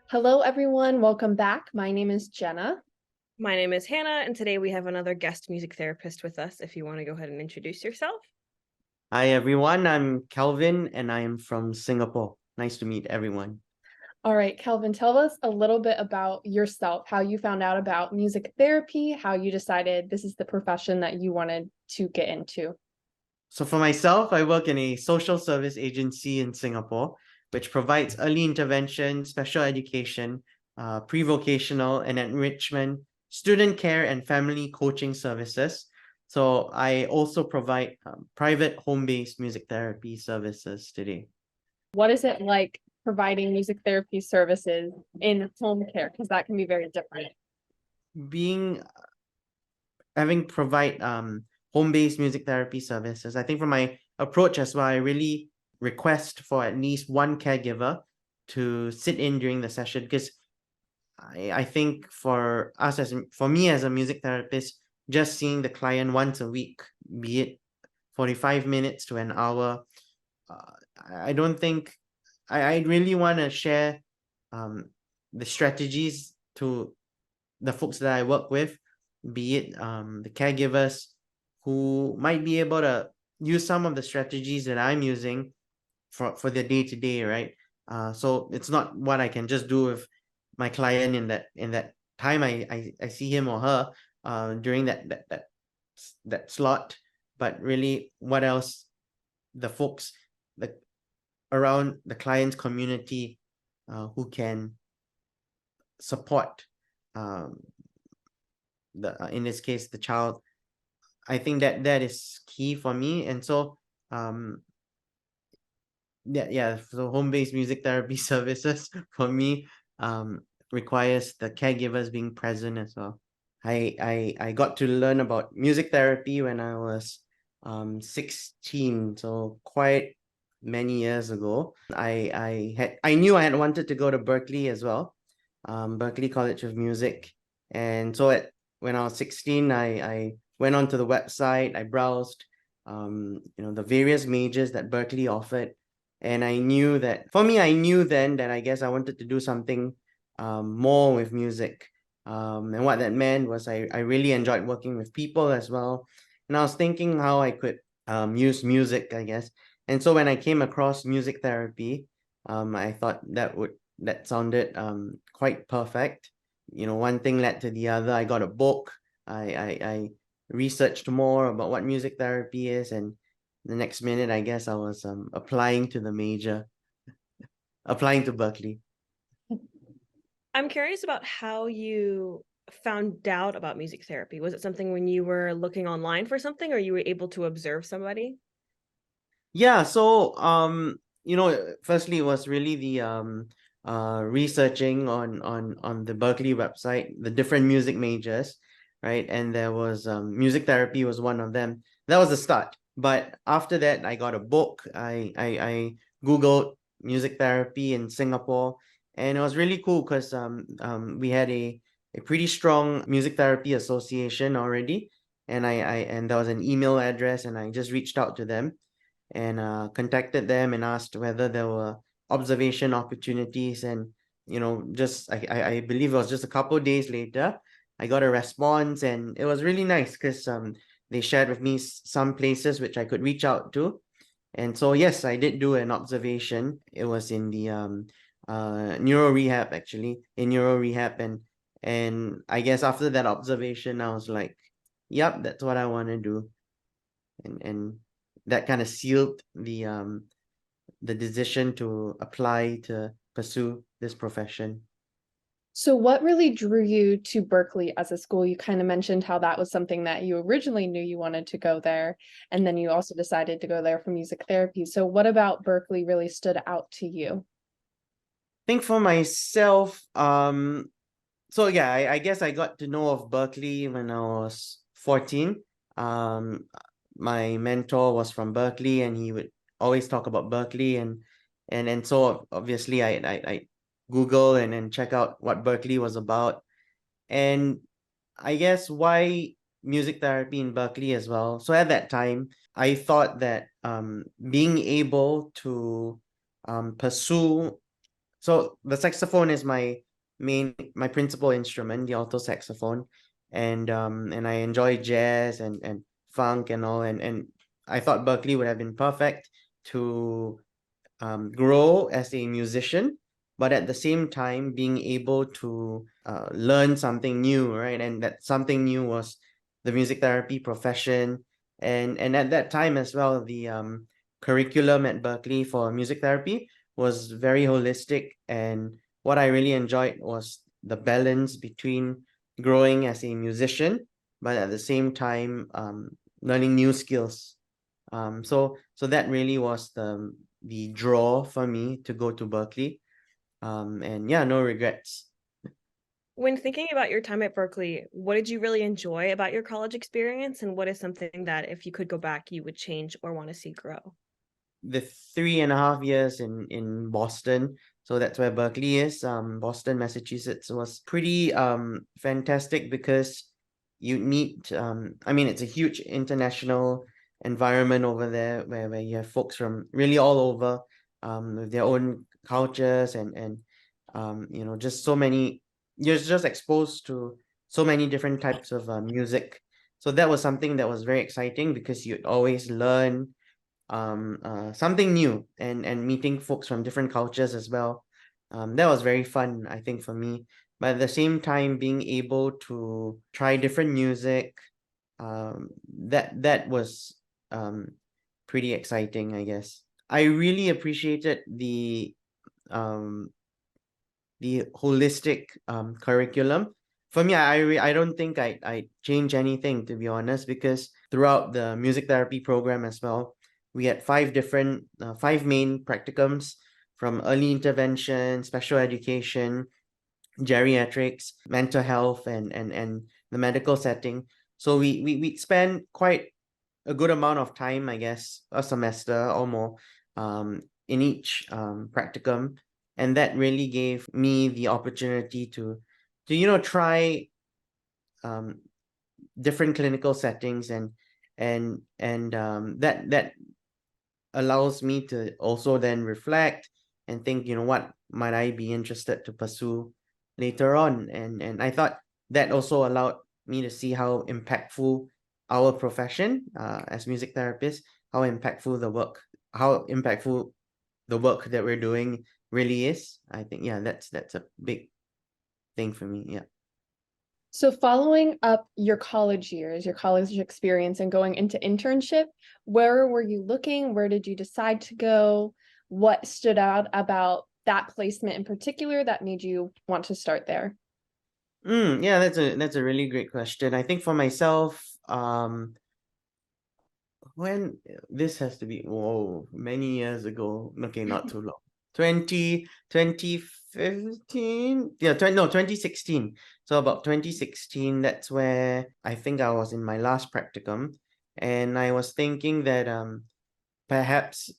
Hello, everyone. Welcome back. My name is Jenna. My name is Hannah, and today we have another guest music therapist with us. If you want to go ahead and introduce yourself. Hi everyone, I'm Calvin and I am from Singapore. Nice to meet everyone. All right, Kelvin, tell us a little bit about yourself, how you found out about music therapy, how you decided this is the profession that you wanted to get into. So for myself, I work in a social service agency in Singapore, which provides early intervention, special education, pre-vocational and enrichment, student care and family coaching services. So I also provide private home-based music therapy services today. What is it like providing music therapy services in home care? Because that can be very different. Being having provide home-based music therapy services, I think from my approach as well, I really request for at least one caregiver to sit in during the session because I think for me as a music therapist, just seeing the client once a week, be it 45 minutes to an hour, uh, I don't think I really want to share um the strategies to the folks that I work with, be it the caregivers who might be able to use some of the strategies that I'm using for the day to day, right? So it's not what I can just do with my client in that time I see him or her during that slot, but really what else the folks the around the client's community who can support um, in this case the child. I think that is key for me, and so um yeah, so home-based music therapy services for me requires the caregivers being present as well. I got to learn about music therapy when I was 16, so quite many years ago. I knew I had wanted to go to Berkeley as well, Berkeley College of Music. And so when I was 16, I went onto the website, I browsed the various majors that Berkeley offered. And I knew that for me, I knew then that I guess I wanted to do something more with music. And what that meant was I really enjoyed working with people as well. And I was thinking how I could use music, I guess. And so when I came across music therapy, I thought that sounded quite perfect. One thing led to the other. I got a book. I researched more about what music therapy is, and the next minute, I guess I was applying to the major, applying to Berkeley. I'm curious about how you found out about music therapy. Was it something when you were looking online for something, or you were able to observe somebody? Yeah, so firstly it was really the researching on the Berkeley website, the different music majors, right? And there was music therapy was one of them. That was the start. But after that, I got a book. I Googled music therapy in Singapore, and it was really cool because we had a pretty strong music therapy association already, and and there was an email address, and I just reached out to them and contacted them and asked whether there were observation opportunities. And just I believe it was just a couple of days later I got a response, and it was really nice because they shared with me some places which I could reach out to. And so yes, I did do an observation. It was in the neuro rehab, actually, in neuro rehab. And I guess after that observation I was like, yep, that's what I want to do. And that kind of sealed the decision to apply to pursue this profession. So, what really drew you to Berkeley as a school? You kind of mentioned how that was something that you originally knew you wanted to go there, and then you also decided to go there for music therapy. So, what about Berkeley really stood out to you? I think for myself, so yeah, I guess I got to know of Berkeley when I was 14. My mentor was from Berkeley, and he would always talk about Berkeley. And so obviously I Google and check out what Berkeley was about. And I guess why music therapy in Berkeley as well. So at that time, I thought that being able to pursue. So the saxophone is my principal instrument, the alto saxophone, and I enjoy jazz and funk and all, and I thought Berkeley would have been perfect to grow as a musician, but at the same time being able to learn something new, right? And that something new was the music therapy profession, and at that time as well, the curriculum at Berkeley for music therapy was very holistic, and what I really enjoyed was the balance between growing as a musician, but at the same time learning new skills. So that really was the draw for me to go to Berkeley. And yeah, no regrets. When thinking about your time at Berkeley, what did you really enjoy about your college experience? And what is something that if you could go back, you would change or want to see grow? The 3.5 years in Boston, so that's where Berkeley is, Boston, Massachusetts, was pretty fantastic because you meet I mean, it's a huge international environment over there where you have folks from really all over with their own cultures and just so many, you're just exposed to so many different types of music. So that was something that was very exciting because you'd always learn something new, and meeting folks from different cultures as well. That was very fun, I think, for me. But at the same time, being able to try different music, that was pretty exciting, I guess. I really appreciated um the holistic curriculum. For me, I don't think I change anything, to be honest, because throughout the music therapy program as well, we had five main practicums, from early intervention, special education, geriatrics, mental health, and the medical setting. So we spend quite a good amount of time, I guess, a semester or more, in each practicum, and that really gave me the opportunity to try um different clinical settings, and that allows me to also then reflect and think, what might I be interested to pursue later on. And I thought that also allowed me to see how impactful our profession as music therapists, how impactful the work that we're doing really is. I think, yeah, that's a big thing for me. Yeah. So following up your college years, your college experience and going into internship, where were you looking? Where did you decide to go? What stood out about that placement in particular that made you want to start there? Yeah, that's a really great question. I think for myself, when this has to be, whoa, many years ago. Okay, not too long. 2015. Yeah, 2016. So about 2016, that's where I think I was in my last practicum, and I was thinking that perhaps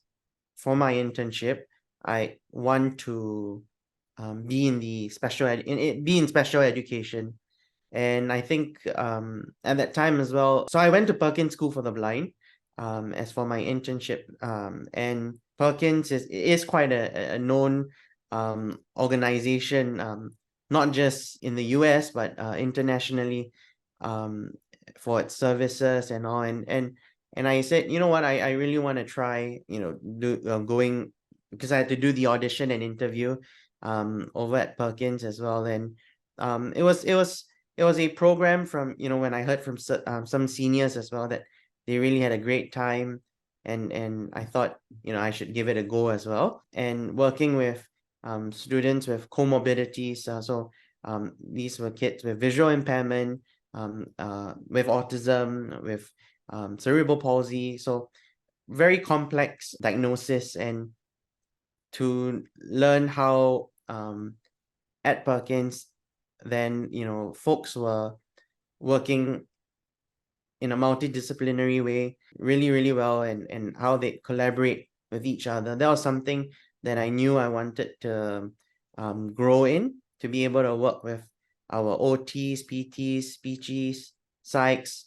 for my internship, I want to be in the be in special education. And I think at that time as well, so I went to Perkins School for the Blind as for my internship. And Perkins is quite a known organization, not just in the US, but internationally, um, for its services and all. And I said, you know what, I really want to try, going, because I had to do the audition and interview over at Perkins as well. And it was a program from, when I heard from some seniors as well, that they really had a great time, and I thought, I should give it a go as well. And working with students with comorbidities, so these were kids with visual impairment, with autism, with cerebral palsy, so very complex diagnosis. And to learn how at Perkins, then folks were working in a multidisciplinary way really, really well, and how they collaborate with each other. That was something that I knew I wanted to grow in, to be able to work with our OTs, PTs, speechies, psychs,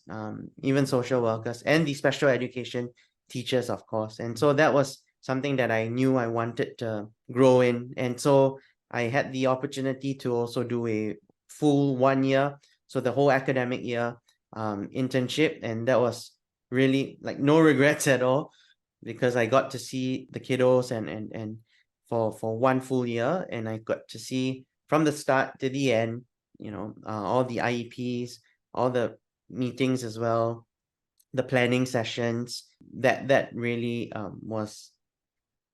even social workers, and the special education teachers, of course. And so that was something that I knew I wanted to grow in. And so I had the opportunity to also do a full 1 year, so the whole academic year internship, and that was really like no regrets at all, because I got to see the kiddos and for 1 full year, and I got to see from the start to the end, all the IEPs, all the meetings as well, the planning sessions. That really was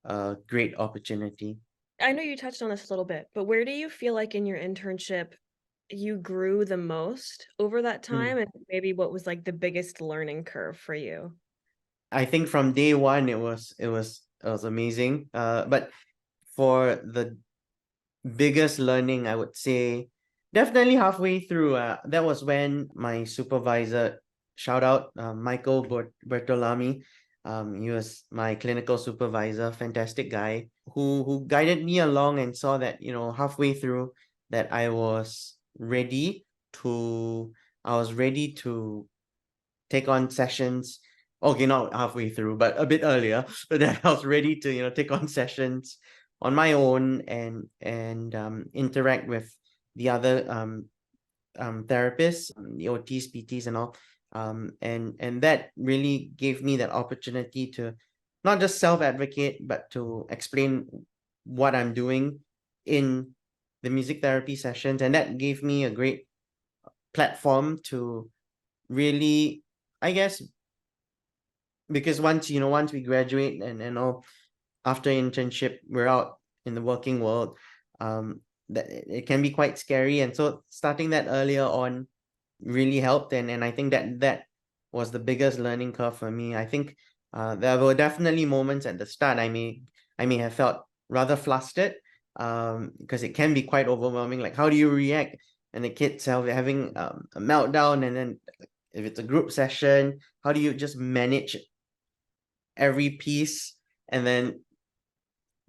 a great opportunity. I know you touched on this a little bit, but where do you feel like in your internship you grew the most over that time, and maybe what was like the biggest learning curve for you? I think from day one it was amazing. But for the biggest learning, I would say definitely halfway through. That was when my supervisor, shout out, Michael Bertolami. He was my clinical supervisor, fantastic guy, who guided me along and saw that, halfway through, that to I was ready to take on sessions. Okay, not halfway through, but a bit earlier, so that I was ready to, take on sessions on my own and interact with the other therapists, the OTs, PTs, and all. And that really gave me that opportunity to not just self-advocate, but to explain what I'm doing in the music therapy sessions. And that gave me a great platform to really, I guess, because once we graduate and all, after internship, we're out in the working world. That it can be quite scary, and so starting that earlier on really helped. And I think that was the biggest learning curve for me. I think there were definitely moments at the start I may have felt rather flustered, because it can be quite overwhelming. Like, how do you react? And the kids having a meltdown, and then if it's a group session, how do you just manage every piece? And then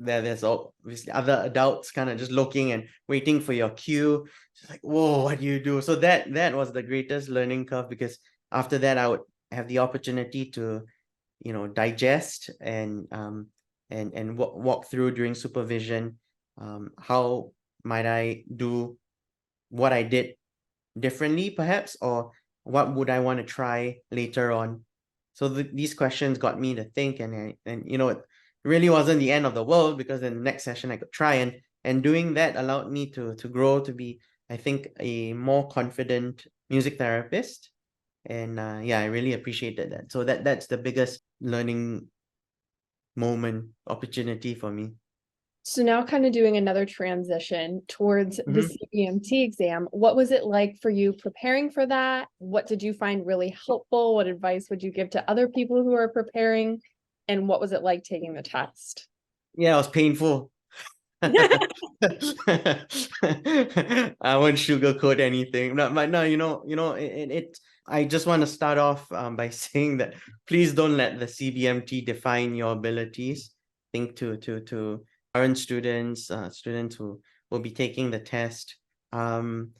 there's obviously other adults kind of just looking and waiting for your cue. It's like, whoa, what do you do? So that was the greatest learning curve, because after that I would have the opportunity to, digest and walk through during supervision. How might I do what I did differently, perhaps, or what would I want to try later on? So these questions got me to think, and it really wasn't the end of the world, because in the next session I could try, and doing that allowed me to grow to be, I think, a more confident music therapist. And yeah, I really appreciated that. So that's the biggest learning opportunity for me. So now kind of doing another transition towards the Mhm. CBMT exam. What was it like for you preparing for that? What did you find really helpful? What advice would you give to other people who are preparing? And what was it like taking the test? Yeah, it was painful. I won't sugarcoat anything. No, but no, I just want to start off by saying that please don't let the CBMT define your abilities. Think to current students, students who will be taking the test. Um,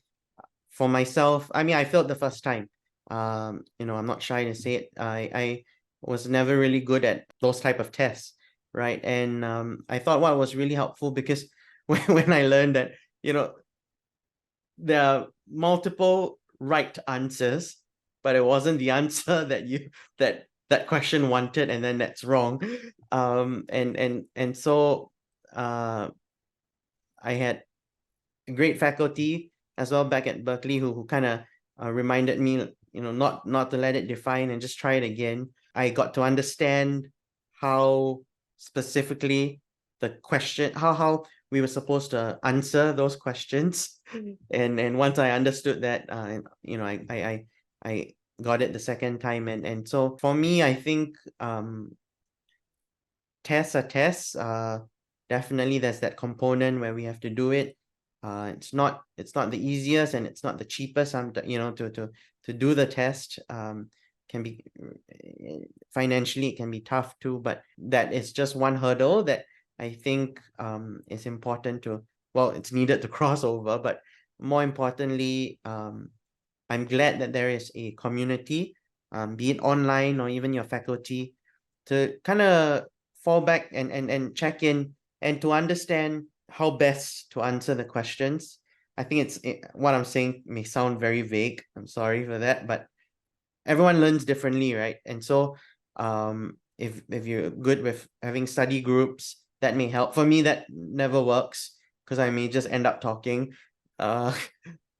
for myself, I mean, I failed the first time. I'm not shy to say it. I was never really good at those type of tests, right? And I thought what was really helpful, because when I learned that, there are multiple right answers, but it wasn't the answer that question wanted, and then that's wrong. And so I had great faculty as well back at Berkeley who kind of reminded me, not to let it define and just try it again. I got to understand how specifically the question, how we were supposed to answer those questions. And once I understood that, I got it the second time. And so for me, I think tests are tests. Definitely there's that component where we have to do it. It's not the easiest, and it's not the cheapest. To do the test can be financially, it can be tough too. But that is just one hurdle that I think is important to, well, it's needed to cross over. But more importantly, I'm glad that there is a community, be it online or even your faculty, to kind of fall back and check in and to understand how best to answer the questions. I think what I'm saying may sound very vague. I'm sorry for that, but everyone learns differently, right? And so if you're good with having study groups, that may help. For me, that never works because I may just end up talking uh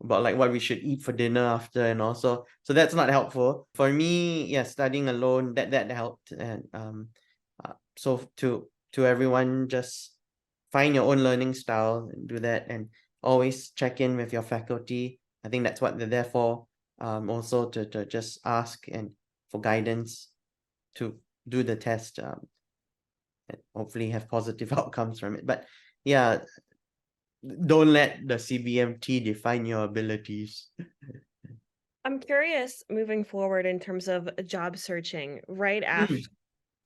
about like what we should eat for dinner after, and also so that's not helpful. For me, yeah, studying alone, that helped. And so to everyone, just find your own learning style and do that, and always check in with your faculty. I think that's what they're there for. Also to just ask and for guidance to do the test, and hopefully have positive outcomes from it. But yeah, don't let the CBMT define your abilities. I'm curious moving forward in terms of job searching right after you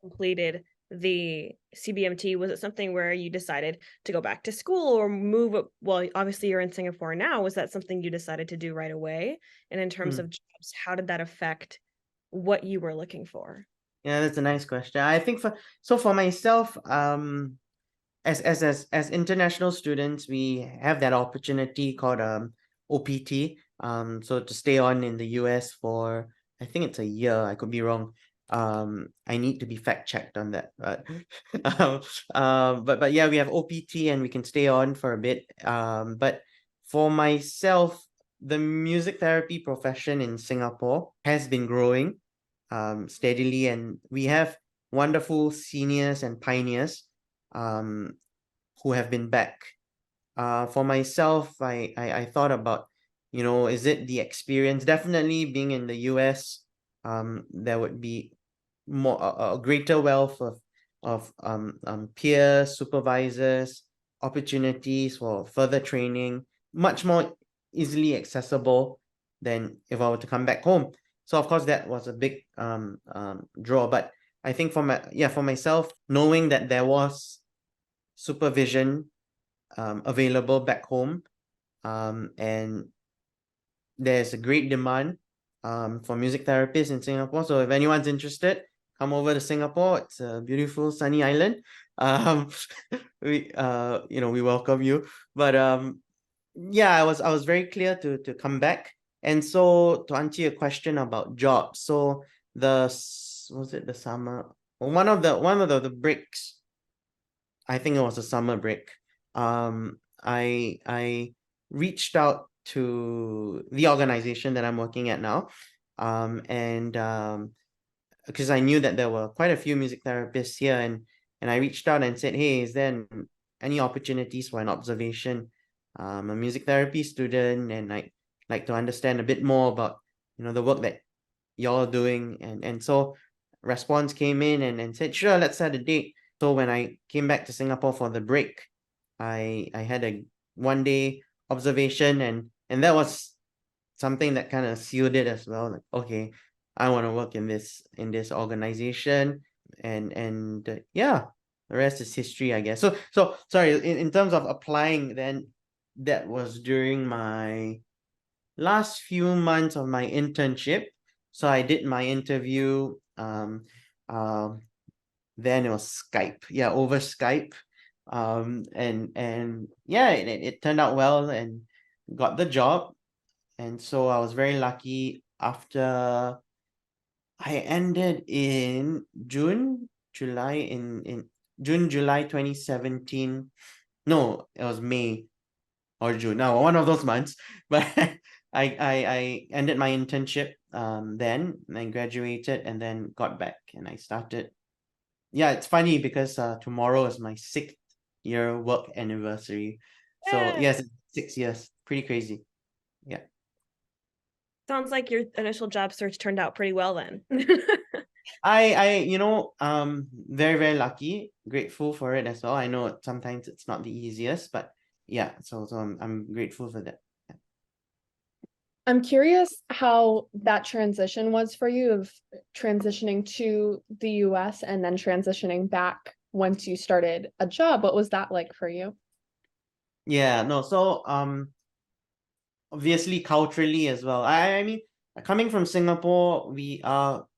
completed the CBMT. Was it something where you decided to go back to school or move? Well, obviously you're in Singapore now. Was that something you decided to do right away? And in terms Mm. of jobs, how did that affect what you were looking for? Yeah, that's a nice question. I think for myself, as international students, we have that opportunity called OPT. So to stay on in the US for, I think it's a year. I could be wrong. I need to be fact checked on that. But but yeah, we have OPT and we can stay on for a bit. But for myself, the music therapy profession in Singapore has been growing steadily, and we have wonderful seniors and pioneers um who have been back. For myself, I thought about, is it the experience? Definitely being in the US, there would be more a greater wealth of peers, supervisors, opportunities for further training, much more easily accessible than if I were to come back home. So of course that was a big draw. But I think for myself, knowing that there was supervision available back home, and there's a great demand for music therapists in Singapore. So if anyone's interested, come over to Singapore. It's a beautiful sunny island. Um, we welcome you. But yeah, I was very clear to come back. And so to answer your question about jobs, so was it the summer? One of the breaks, I think it was a summer break. I reached out to the organization that I'm working at now, and because I knew that there were quite a few music therapists here, and I reached out and said, "Hey, is there any opportunities for an observation? I'm a music therapy student, and I like to understand a bit more about the work that y'all are doing." And so response came in and said, "Sure, let's set a date." So when I came back to Singapore for the break, I had a 1 day observation, and that was something that kind of sealed it as well. Like, okay, I want to work in this organization, and yeah, the rest is history, I guess. So sorry, in terms of applying, then that was during my last few months of my internship. So I did my interview. Then it was Skype. Yeah, over Skype. And yeah, it turned out well and got the job. And so I was very lucky. After I ended in July 2017. No, it was May or June. No, one of those months. But I ended my internship then, and I graduated and then got back and I started. Yeah, it's funny because tomorrow is my 6th year work anniversary. So Yeah. yes, 6 years. Pretty crazy. Yeah. Sounds like your initial job search turned out pretty well then. Very, very lucky, grateful for it as well. I know sometimes it's not the easiest, but yeah, so I'm grateful for that. I'm curious how that transition was for you of transitioning to the US and then transitioning back once you started a job. What was that like for you? Yeah, no, so obviously culturally as well. I mean, coming from Singapore, we are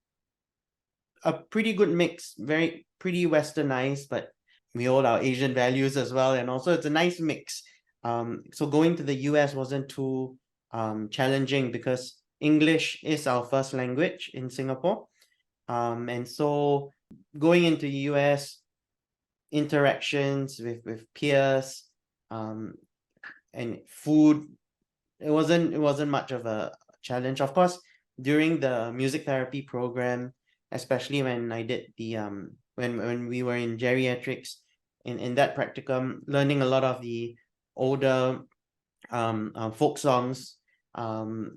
a pretty good mix, very pretty westernized, but we hold our Asian values as well, and also it's a nice mix. So going to the US wasn't too challenging because English is our first language in Singapore. And so going into US, interactions with peers, and food, it wasn't much of a challenge. Of course, during the music therapy program, especially when I did the when we were in geriatrics, in that practicum, learning a lot of the older folk songs, and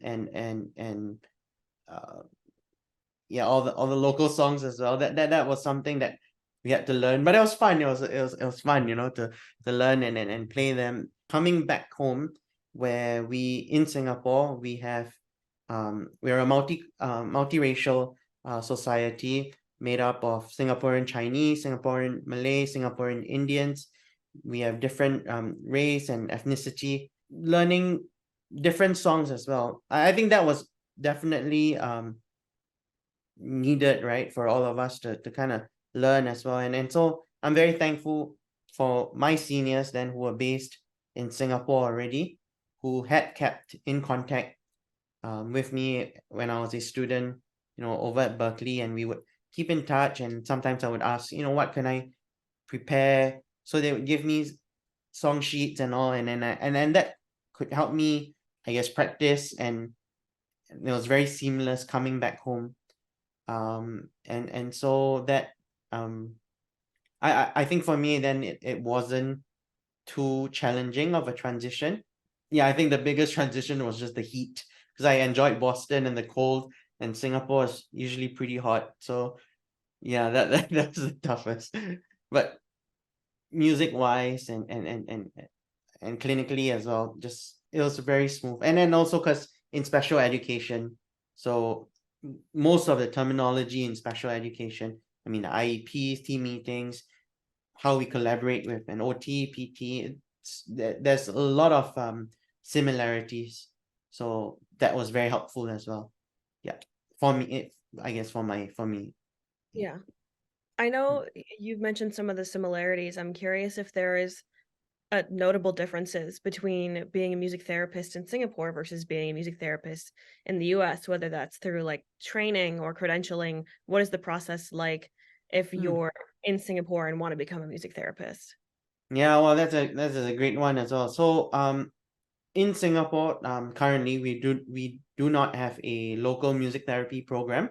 yeah, all the local songs as well. That was something that we had to learn, but it was fun. It was fun, to learn and play them. Coming back home, where we in Singapore, we're a multiracial society made up of Singaporean Chinese, Singaporean Malay, Singaporean Indians. We have different race and ethnicity. Learning different songs as well. I think that was definitely needed, right, for all of us to kind of learn as well. And so I'm very thankful for my seniors then who were based in Singapore already, who had kept in contact with me when I was a student, over at Berkeley, and we would keep in touch. And sometimes I would ask, what can I prepare? So they would give me song sheets and all, and then that could help me, I guess, practice, and it was very seamless coming back home. And so that I think for me then it wasn't too challenging of a transition. Yeah, I think the biggest transition was just the heat, because I enjoyed Boston and the cold, and Singapore is usually pretty hot. So yeah, that's the toughest. But music wise and clinically as well, just it was very smooth. And then also because in special education, so most of the terminology in special education, I mean, the IEPs, team meetings, how we collaborate with an OT, PT, there's a lot of similarities. So that was very helpful as well. Yeah, for me, I guess for me. Yeah. I know you've mentioned some of the similarities. I'm curious if there is notable differences between being a music therapist in Singapore versus being a music therapist in the US, whether that's through like training or credentialing. What is the process like if you're in Singapore and want to become a music therapist? Yeah, well, that's a great one as well. So in Singapore, currently we do not have a local music therapy program.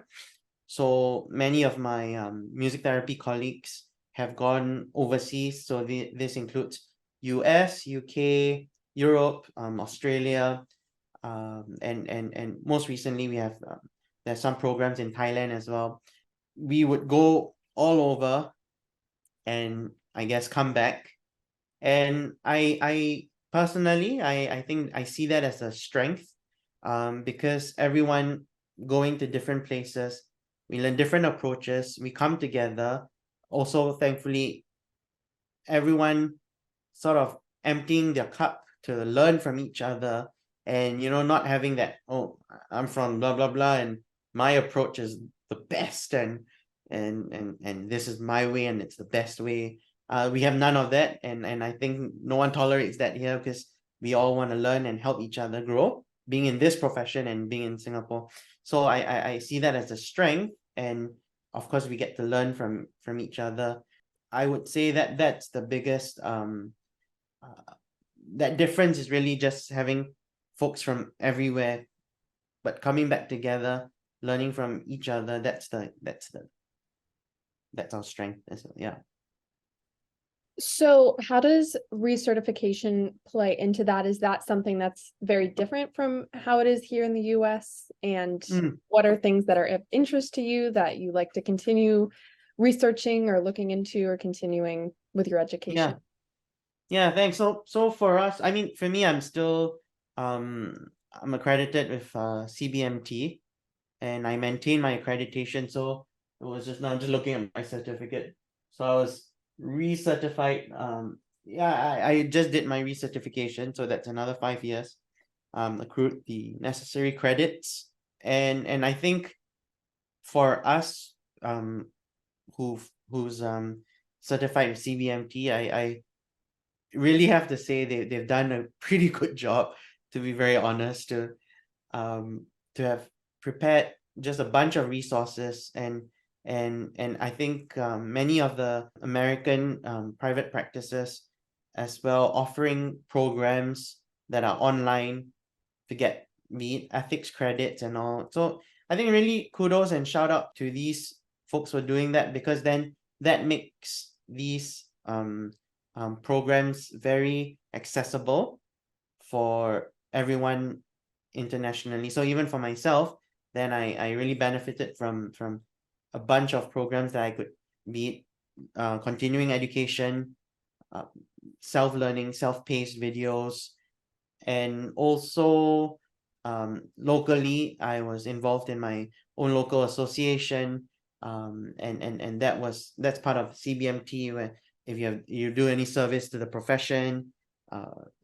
So many of my music therapy colleagues have gone overseas. So this includes US, UK, Europe, Australia, and most recently we have there's some programs in Thailand as well. We would go all over and I guess come back. And I personally I think I see that as a strength, because everyone going to different places, we learn different approaches, we come together. Also, thankfully, everyone sort of emptying their cup to learn from each other, and not having that, oh, I'm from blah blah blah and my approach is the best, and this is my way and it's the best way. We have none of that, and I think no one tolerates that here, because we all want to learn and help each other grow, being in this profession and being in Singapore. So I see that as a strength, and of course we get to learn from each other. I would say that that's the biggest that difference is really just having folks from everywhere, but coming back together, learning from each other. That's our strength as well. Yeah. So how does recertification play into that? Is that something that's very different from how it is here in the US? And what are things that are of interest to you that you like to continue researching or looking into or continuing with your education? Yeah, thanks. So for us, I mean, for me, I'm accredited with CBMT, and I maintain my accreditation. So it was just now just looking at my certificate. So I was recertified. Yeah, I just did my recertification, so that's another 5 years. Accrued the necessary credits, and I think for us, who've who's certified with CBMT, I really have to say they've done a pretty good job, to be very honest, to have prepared just a bunch of resources, and I think many of the American private practices as well, offering programs that are online to get the ethics credits and all. So I think really kudos and shout out to these folks for doing that, because then that makes these programs very accessible for everyone internationally. So even for myself, then I really benefited from a bunch of programs that I could be continuing education, uh, self-learning, self-paced videos, and also locally I was involved in my own local association, and that's part of CBMT, where if you do any service to the profession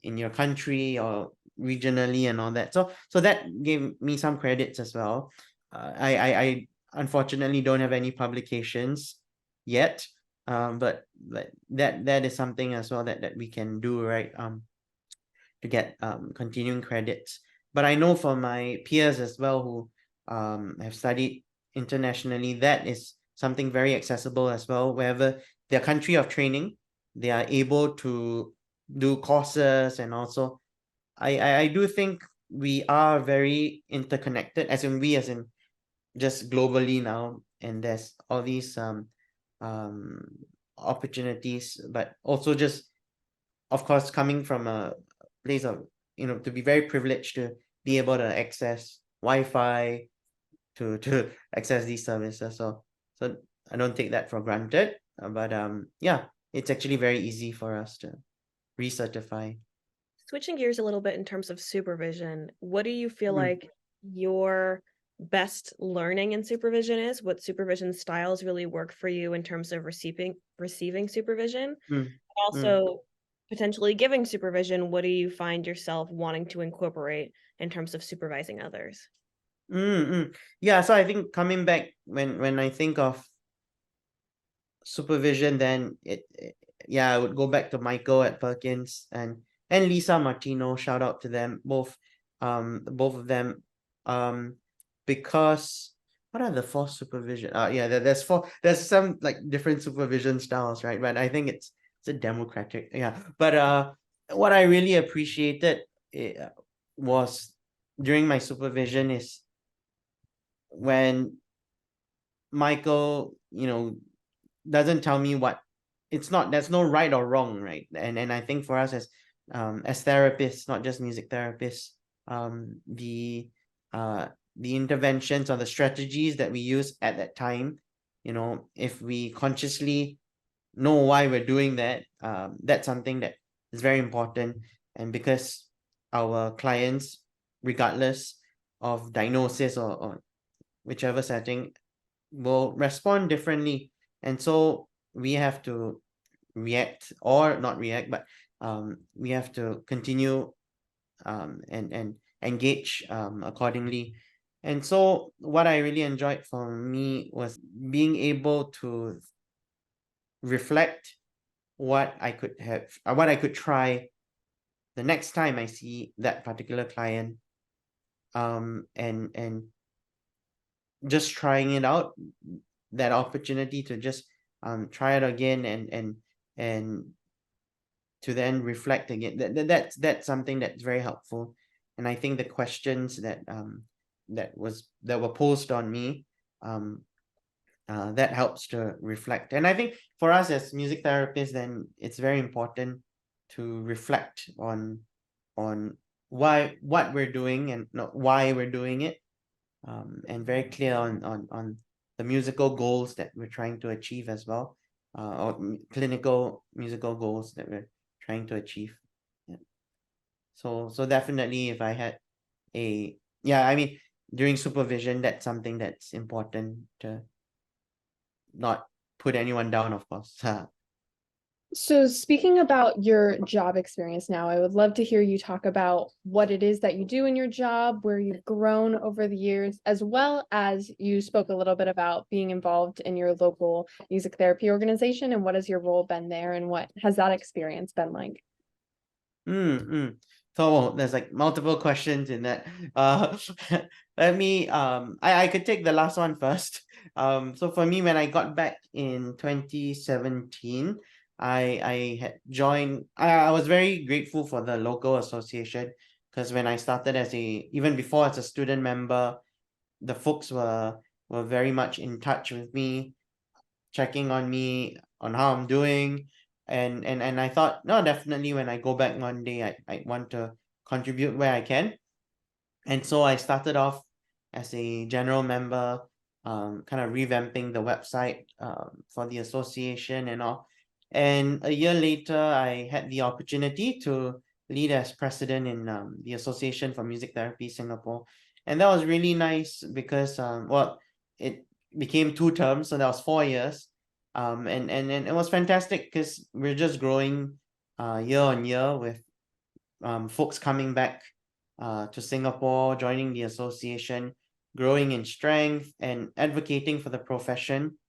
in your country or regionally and all that, so that gave me some credits as well. I unfortunately don't have any publications yet, but that is something as well that we can do, right? To get continuing credits. But I know for my peers as well who have studied internationally, that is something very accessible as well. Wherever their country of training, they are able to do courses, and also I do think we are very interconnected, as in we as in just globally now, and there's all these um opportunities, but also just, of course, coming from a place of, to be very privileged to be able to access Wi-Fi to access these services. So I don't take that for granted. But yeah, it's actually very easy for us to recertify. Switching gears a little bit in terms of supervision, what do you feel Mm, like your best learning in supervision is? What supervision styles really work for you in terms of receiving supervision? mm, mm, Also, potentially giving supervision, what do you find yourself wanting to incorporate in terms of supervising others? Yeah, so I think coming back, when I think of supervision, then yeah, I would go back to Michael at Perkins and Lisa Martino. Shout out to them both, both of them, because what are the four supervision? Yeah, there's four. There's some like different supervision styles, right? But I think it's a democratic. Yeah, but what I really appreciated, uh, was during my supervision is when Michael, doesn't tell me what, it's not, there's no right or wrong, right? And I think for us as therapists, not just music therapists, um the the interventions or the strategies that we use at that time, if we consciously know why we're doing that, that's something that is very important. And because our clients, regardless of diagnosis or whichever setting, will respond differently. And so we have to react, or not react, but we have to continue and engage accordingly. And so what I really enjoyed for me was being able to reflect what I could try the next time I see that particular client, and just trying it out, that opportunity to just try it again, and to then reflect again, that's something that's very helpful. And I think the questions that were posed on me, um that helps to reflect. And I think for us as music therapists, then it's very important to reflect on what we're doing, and not why we're doing it, and very clear on the musical goals that we're trying to achieve as well, or clinical musical goals that we're trying to achieve. Yeah. So definitely, if I had a yeah, I mean, during supervision, that's something that's important to not put anyone down, of course. So speaking about your job experience now, I would love to hear you talk about what it is that you do in your job, where you've grown over the years, as well as you spoke a little bit about being involved in your local music therapy organization and what has your role been there and what has that experience been like? Mm. So there's like multiple questions in that. Uh, let me I could take the last one first. So for me, when I got back in 2017, I had joined. I was very grateful for the local association because when I started as even before as a student member, the folks were very much in touch with me, checking on me on how I'm doing. And I thought, no, definitely when I go back one day, I want to contribute where I can. And so I started off as a general member, kind of revamping the website for the association and all. And a year later, I had the opportunity to lead as president in the Association for Music Therapy Singapore. And that was really nice because, well, it became 2 terms, so that was 4 years. And it was fantastic because we're just growing year on year with folks coming back to Singapore, joining the association, growing in strength, and advocating for the profession,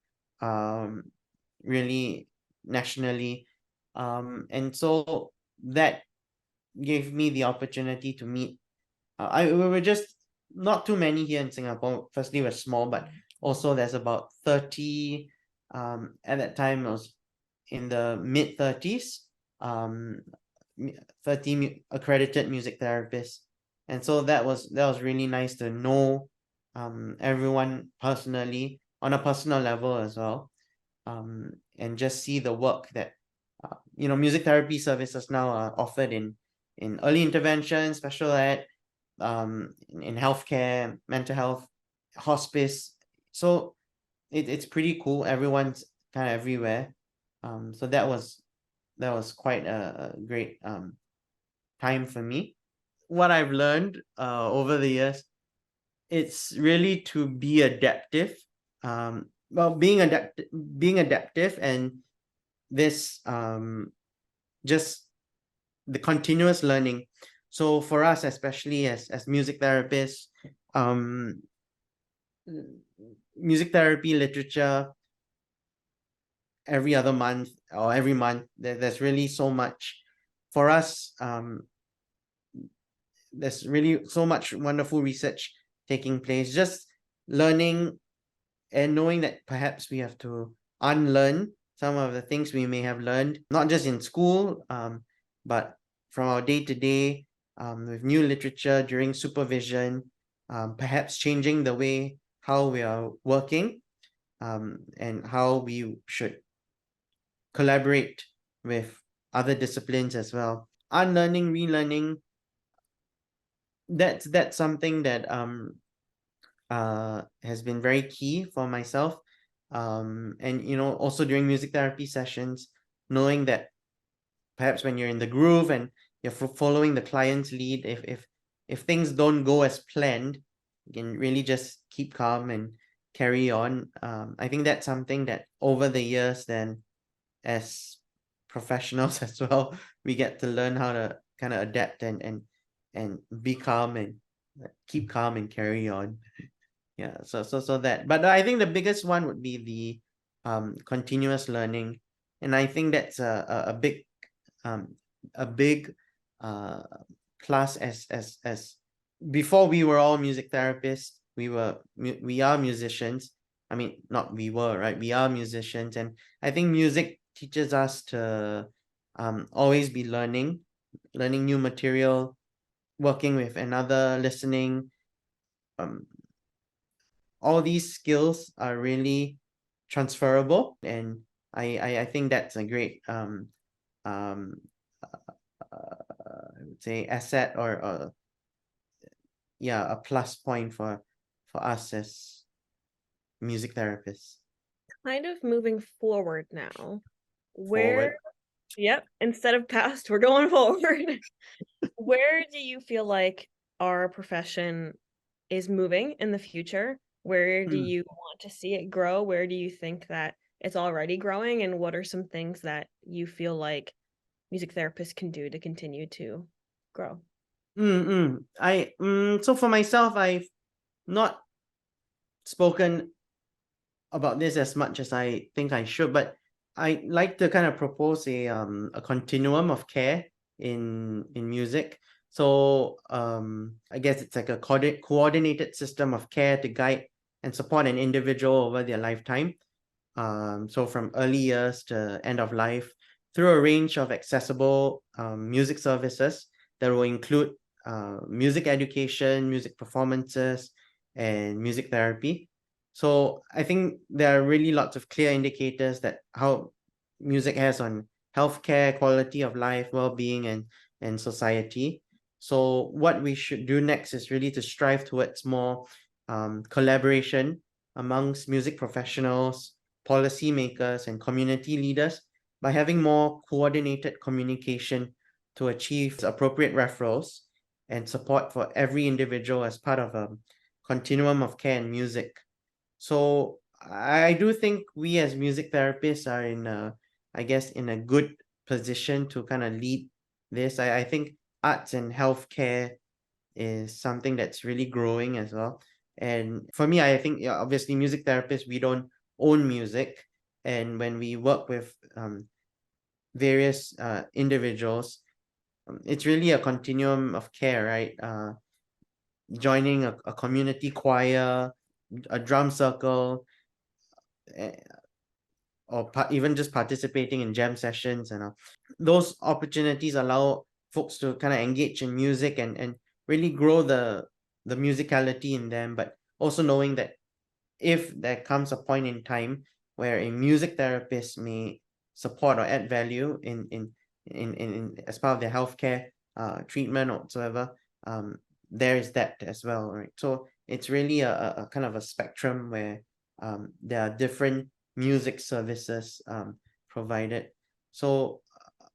um, really nationally. And so that gave me the opportunity to meet. We were just not too many here in Singapore. Firstly, we're small, but also there's about 30. At that time, it was in the mid 30s. Um, 30 accredited music therapists, and so that was really nice to know everyone personally on a personal level as well, and just see the work that music therapy services now are offered in early intervention, special ed, in healthcare, mental health, hospice. So it's pretty cool. Everyone's kind of everywhere. So that was quite a great time for me. What I've learned over the years, it's really to be adaptive. Well, being adaptive, and this just the continuous learning. So for us, especially as music therapists, um, music therapy literature every other month or every month, there's really so much for us. There's really so much wonderful research taking place, just learning and knowing that perhaps we have to unlearn some of the things we may have learned, not just in school, but from our day to day, with new literature during supervision, perhaps changing the way how we are working, and how we should collaborate with other disciplines as well. Unlearning, relearning, that's something that has been very key for myself. And also during music therapy sessions, knowing that perhaps when you're in the groove and you're following the client's lead, if things don't go as planned, you can really just keep calm and carry on. I think that's something that over the years, then as professionals as well, we get to learn how to kind of adapt and be calm and keep calm and carry on. Yeah, so that, but I think the biggest one would be the continuous learning. And I think that's um a big uh plus. As before, we were all music therapists, we are musicians. I mean, not we were, right? We are musicians, and I think music teaches us to always be learning new material, working with another, listening. um all these skills are really transferable, and I think that's a great um I would say asset, or yeah, a plus point for us as music therapists. Kind of moving forward now, where, Forward. yep, instead of past, we're going forward. Where do you feel like our profession is moving in the future? Where do Hmm. you want to see it grow? Where do you think that it's already growing, and what are some things that you feel like music therapists can do to continue to grow? So for myself, I've not spoken about this as much as I think I should, but I like to kind of propose a continuum of care in music. So I guess it's like a coordinated system of care to guide and support an individual over their lifetime. So from early years to end of life, through a range of accessible music services that will include music education, music performances, and music therapy. So I think there are really lots of clear indicators that how music has on healthcare, quality of life, well-being, and society. So what we should do next is really to strive towards more collaboration amongst music professionals, policymakers, and community leaders by having more coordinated communication to achieve appropriate referrals and support for every individual as part of a continuum of care in music. So I do think we as music therapists are in a good position to kind of lead this. I think arts and healthcare is something that's really growing as well. And for me, I think, yeah, obviously music therapists, we don't own music. And when we work with various individuals, it's really a continuum of care, right? Joining a community choir, a drum circle, eh, or even just participating in jam sessions, and those opportunities allow folks to kind of engage in music and really grow the musicality in them, but also knowing that if there comes a point in time where a music therapist may support or add value in as part of their healthcare treatment or whatsoever, there is that as well, right? So it's really a kind of a spectrum where there are different music services provided. So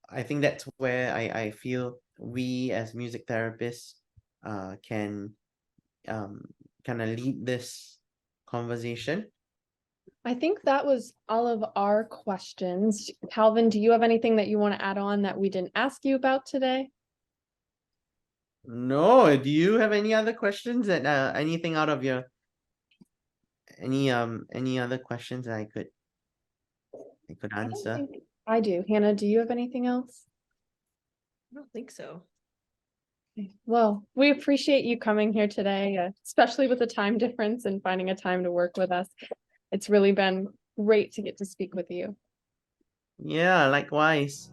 I think that's where I feel we as music therapists can kind of lead this conversation. I think that was all of our questions. Calvin, do you have anything that you want to add on that we didn't ask you about today? No, do you have any other questions that anything out of your any other questions that I could I don't answer? think I do. Hannah, do you have anything else? I don't think so. Okay. Well, we appreciate you coming here today, especially with the time difference and finding a time to work with us. It's really been great to get to speak with you. Yeah, likewise.